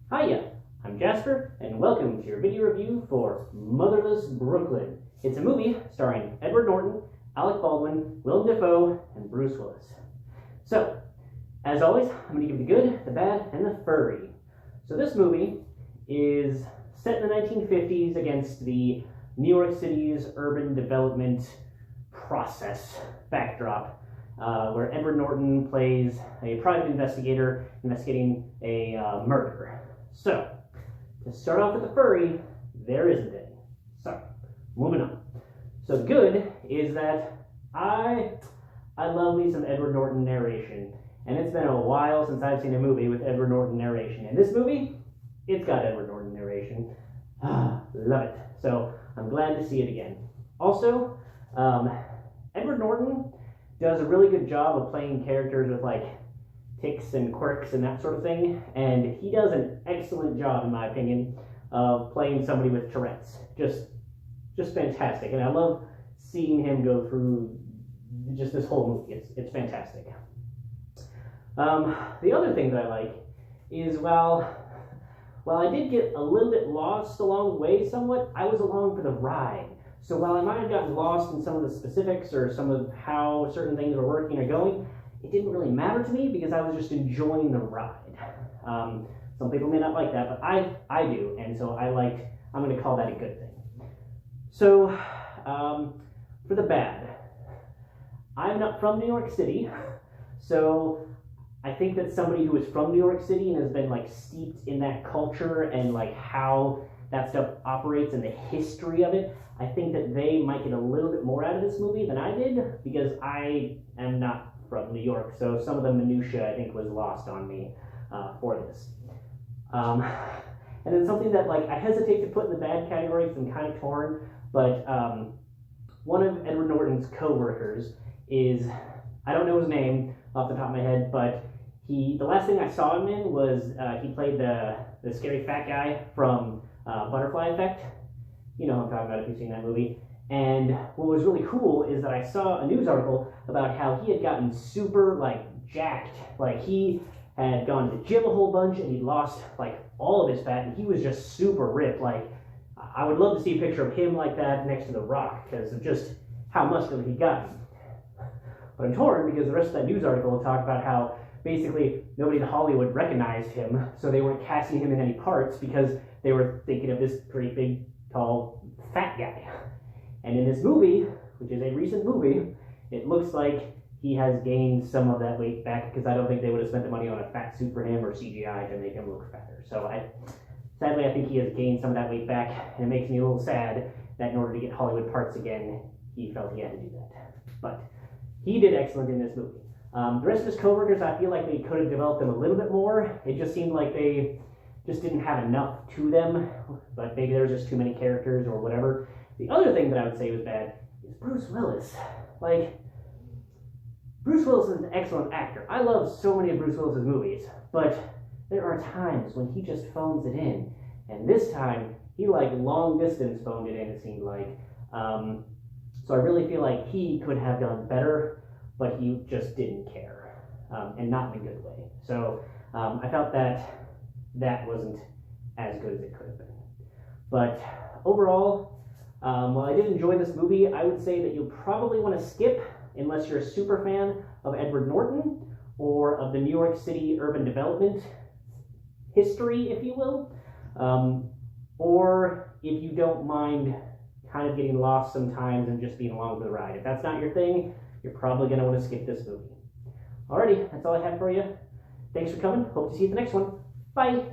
Hiya, I'm Jasper, and welcome to your video review for Motherless Brooklyn. It's a movie starring Edward Norton, Alec Baldwin, Willem Dafoe, and Bruce Willis. So, as always, I'm going to give you the good, the bad, and the furry. So this movie is set in the 1950s against the New York City's urban development process backdrop, where Edward Norton plays a private investigator investigating a murder. So, to start off with the furry, there isn't any. So, moving on. So the good is that I love me some Edward Norton narration, and it's been a while since I've seen a movie with Edward Norton narration. And this movie, it's got Edward Norton narration. Love it. So I'm glad to see it again. Also, Edward Norton does a really good job of playing characters with like tics and quirks and that sort of thing, and he does an excellent job, in my opinion, of playing somebody with Tourette's. Just fantastic, and I love seeing him go through just this whole movie. It's fantastic. The other thing that I like is while I did get a little bit lost along the way somewhat, I was along for the ride. So while I might have gotten lost in some of the specifics or some of how certain things were working or going, it didn't really matter to me because I was just enjoying the ride. Some people may not like that, but I do, and so I'm going to call that a good thing. So, for the bad, I'm not from New York City, so I think that somebody who is from New York City and has been like steeped in that culture and like how that stuff operates and the history of it, I think that they might get a little bit more out of this movie than I did, because I am not from New York, so some of the minutia I think was lost on me for this. And then something that like I hesitate to put in the bad category because I'm kind of torn, but one of Edward Norton's co-workers is, I don't know his name off the top of my head, but the last thing I saw him in was he played the scary fat guy from Butterfly Effect. You know what I'm talking about if you've seen that movie. And what was really cool is that I saw a news article about how he had gotten super like jacked. Like he had gone to the gym a whole bunch and he'd lost like all of his fat and he was just super ripped. Like I would love to see a picture of him like that next to The Rock because of just how muscular he'd gotten. But I'm torn because the rest of that news article talked about how basically nobody in Hollywood recognized him, so they weren't casting him in any parts because they were thinking of this pretty big, tall, fat guy. And in this movie, which is a recent movie, it looks like he has gained some of that weight back because I don't think they would have spent the money on a fat suit for him or CGI to make him look fatter. So sadly, I think he has gained some of that weight back, and it makes me a little sad that in order to get Hollywood parts again, he felt he had to do that. But he did excellent in this movie. The rest of his co-workers, I feel like they could have developed them a little bit more. It just seemed like they just didn't have enough to them, but maybe there was just too many characters or whatever. The other thing that I would say was bad is Bruce Willis. Like, Bruce Willis is an excellent actor. I love so many of Bruce Willis's movies, but there are times when he just phones it in. And this time, he like long distance phoned it in, it seemed like. So I really feel like he could have done better, but he just didn't care, and not in a good way. So I felt that wasn't as good as it could have been. But overall, while I did enjoy this movie, I would say that you'll probably want to skip unless you're a super fan of Edward Norton or of the New York City urban development history, if you will, or if you don't mind kind of getting lost sometimes and just being along for the ride. If that's not your thing, you're probably going to want to skip this movie. Alrighty, that's all I have for you. Thanks for coming. Hope to see you at the next one. Bye!